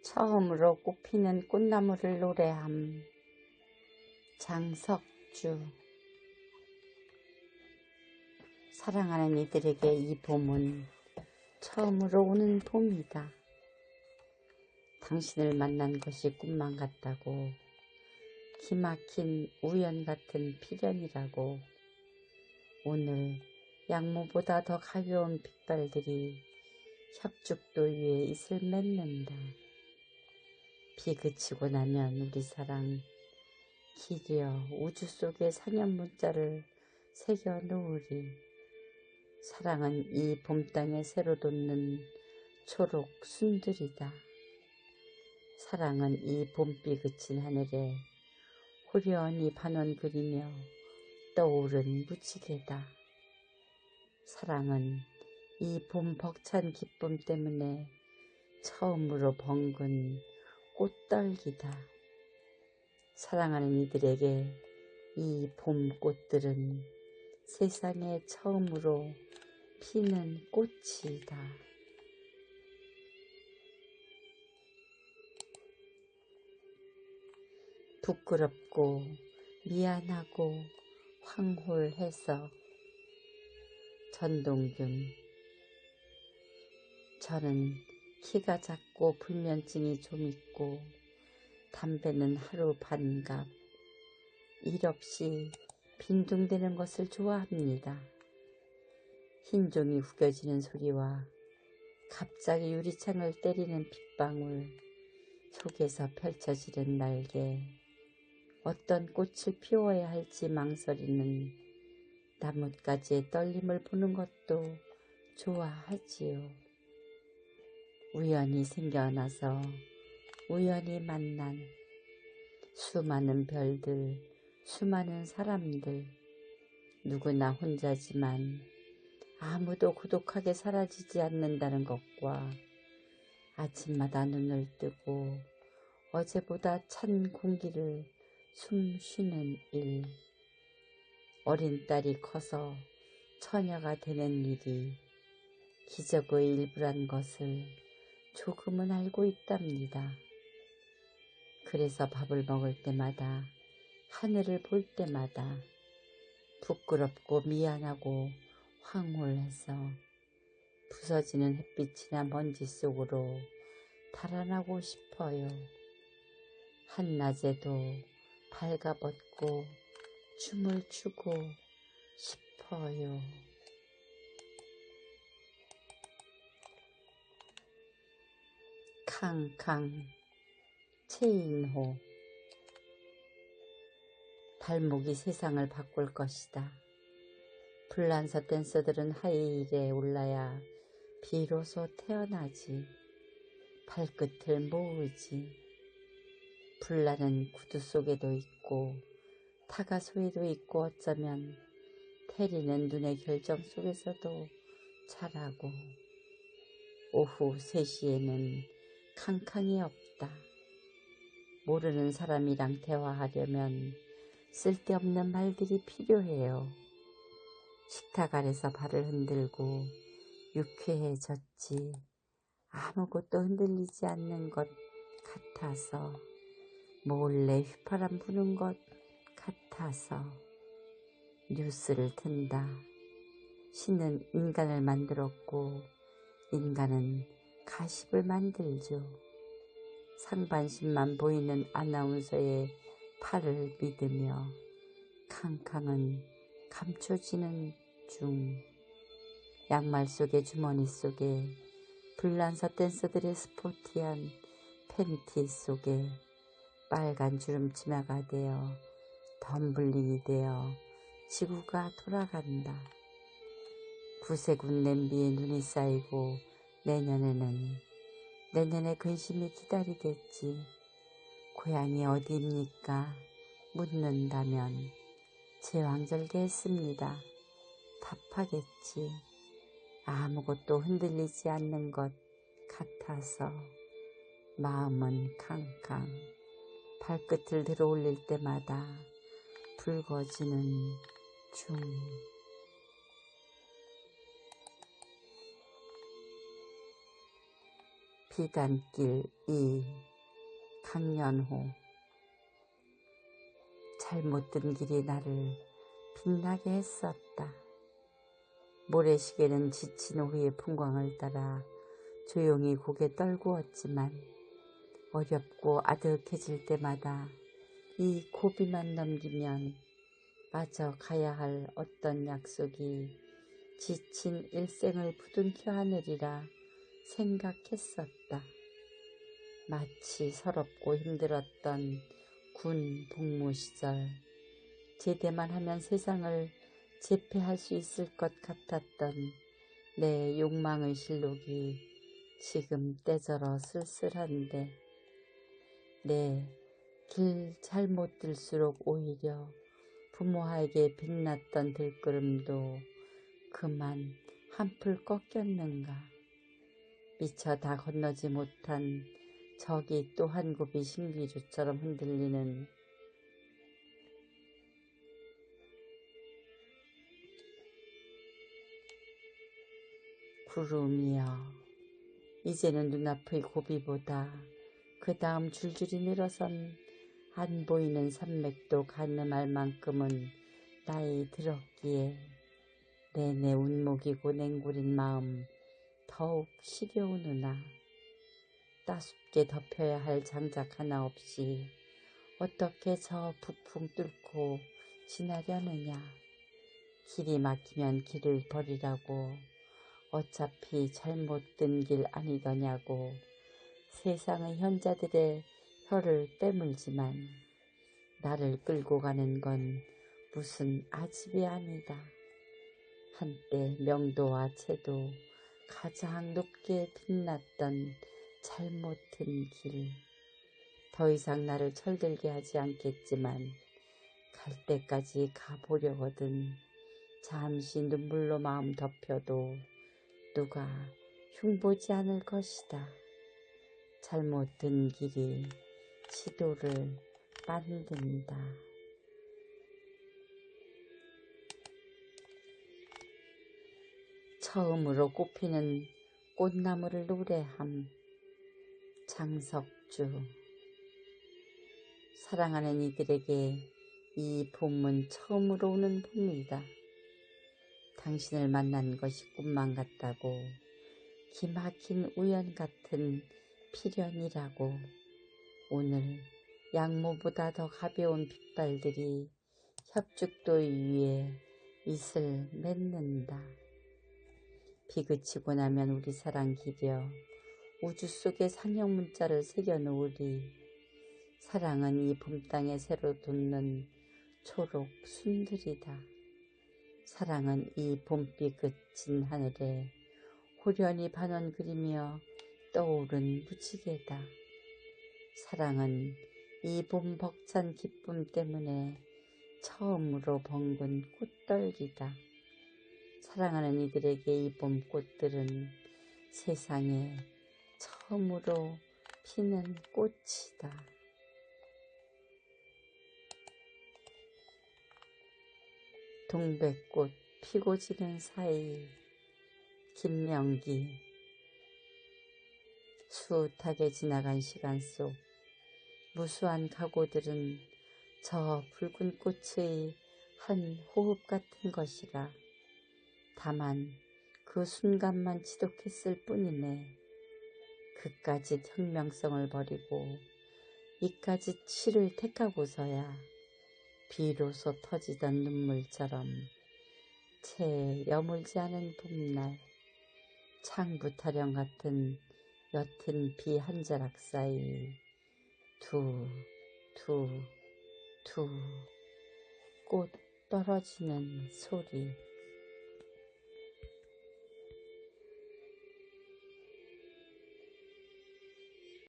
처음으로 꽃피는 꽃나무를 노래함. 장석주. 사랑하는 이들에게 이 봄은 처음으로 오는 봄이다. 당신을 만난 것이 꿈만 같다고, 기막힌 우연 같은 필연이라고. 오늘 양모보다 더 가벼운 빗발들이 협죽도 위에 이슬 맺는다. 비 그치고 나면 우리 사랑 기려 우주 속에 상연 문자를 새겨 놓으리. 사랑은 이 봄 땅에 새로 돋는 초록 순들이다. 사랑은 이 봄비 그친 하늘에 호련히 반원 그리며 떠오른 무지개다. 사랑은 이 봄 벅찬 기쁨 때문에 처음으로 벙근 꽃떨기다. 사랑하는 이들에게 이 봄꽃들은 세상에 처음으로 피는 꽃이다. 부끄럽고 미안하고 황홀해서. 전동균. 저는 키가 작고 불면증이 좀 있고 담배는 하루 반갑, 일 없이 빈둥대는 것을 좋아합니다. 흰 종이 후겨지는 소리와 갑자기 유리창을 때리는 빗방울 속에서 펼쳐지는 날개, 어떤 꽃을 피워야 할지 망설이는 나뭇가지의 떨림을 보는 것도 좋아하지요. 우연히 생겨나서 우연히 만난 수많은 별들, 수많은 사람들, 누구나 혼자지만 아무도 고독하게 사라지지 않는다는 것과 아침마다 눈을 뜨고 어제보다 찬 공기를 숨 쉬는 일, 어린 딸이 커서 처녀가 되는 일이 기적의 일부란 것을 조금은 알고 있답니다. 그래서 밥을 먹을 때마다, 하늘을 볼 때마다 부끄럽고 미안하고 황홀해서 부서지는 햇빛이나 먼지 속으로 달아나고 싶어요. 한낮에도 발가벗고 춤을 추고 싶어요. 캉캉. 최인호. 발목이 세상을 바꿀 것이다. 불란서 댄서들은 하이힐에 올라야 비로소 태어나지. 발끝을 모으지. 불나는 구두 속에도 있고 타가 소에도 있고 어쩌면 테리는 눈의 결정 속에서도 자라고. 오후 3시에는 캉캉이 없다. 모르는 사람이랑 대화하려면 쓸데없는 말들이 필요해요. 식탁 아래서 발을 흔들고 유쾌해졌지. 아무것도 흔들리지 않는 것 같아서, 몰래 휘파람 부는 것 같아서. 뉴스를 튼다. 신은 인간을 만들었고 인간은 가십을 만들죠. 상반신만 보이는 아나운서의 팔을 믿으며 캉캉은 감춰지는 중. 양말 속에 주머니 속에 불란서 댄서들의 스포티한 팬티 속에 빨간 주름치마가 되어 덤블링이 되어 지구가 돌아간다. 구세군 냄비에 눈이 쌓이고 내년에 근심이 기다리겠지. 고향이 어디입니까? 묻는다면 제왕절개했습니다. 답하겠지. 아무것도 흔들리지 않는 것 같아서. 마음은 캉캉. 발끝을 들어 올릴 때마다 붉어지는 중. 비단길 2 강연호. 잘못 든 길이 나를 빛나게 했었다. 모래시계는 지친 오후의 풍광을 따라 조용히 고개 떨구었지만 어렵고 아득해질 때마다 이 고비만 넘기면 마저 가야 할 어떤 약속이 지친 일생을 부둥켜 안으리라 생각했었다. 마치 서럽고 힘들었던 군 복무 시절, 제대만 하면 세상을 제패할 수 있을 것 같았던 내 욕망의 실록이 지금 때저러 쓸쓸한데, 내 길 잘못 들수록 오히려 부모에게 빛났던 들끓음도 그만 한풀 꺾였는가. 미처 다 건너지 못한 저기 또 한 굽이 신기루처럼 흔들리는 구름이여, 이제는 눈앞의 고비보다 그 다음 줄줄이 늘어선 안 보이는 산맥도 가늠할 만큼은 나이 들었기에 내내 운목이고 냉구린 마음 더욱 시려우느나 따숩게 덮여야 할 장작 하나 없이 어떻게 저 북풍 뚫고 지나려느냐. 길이 막히면 길을 버리라고, 어차피 잘못 든 길 아니더냐고 세상의 현자들의 혀를 빼물지만 나를 끌고 가는 건 무슨 아집이 아니다. 한때 명도와 채도 가장 높게 빛났던 잘못 든 길, 더 이상 나를 철들게 하지 않겠지만 갈 때까지 가보려거든. 잠시 눈물로 마음 덮여도 누가 흉보지 않을 것이다. 잘못 든 길이 지도를 만든다. 처음으로 꽃피는 꽃나무를 노래함. 장석주. 사랑하는 이들에게 이 봄은 처음으로 오는 봄이다. 당신을 만난 것이 꿈만 같다고, 기막힌 우연 같은 필연이라고. 오늘 양모보다 더 가벼운 빗발들이 협죽도의 위에 이슬 맺는다. 비 그치고 나면 우리 사랑 기려 우주 속에 상형 문자를 새겨놓으리. 사랑은 이 봄땅에 새로 돋는 초록 순들이다. 사랑은 이 봄비 그친 하늘에 호련히 반원 그리며 떠오른 무지개다. 사랑은 이 봄 벅찬 기쁨 때문에 처음으로 벙근 꽃떨기다. 사랑하는 이들에게 이 봄 꽃들은 세상에 처음으로 피는 꽃이다. 동백꽃 피고 지는 사이. 김명기. 수웃하게 지나간 시간 속 무수한 각오들은 저 붉은 꽃의 한 호흡 같은 것이라. 다만 그 순간만 지독했을 뿐이네. 그까짓 혁명성을 버리고 이까짓 시를 택하고서야 비로소 터지던 눈물처럼 채 여물지 않은 봄날, 창부 타령 같은 옅은 비 한 자락 사이 두 꽃 떨어지는 소리.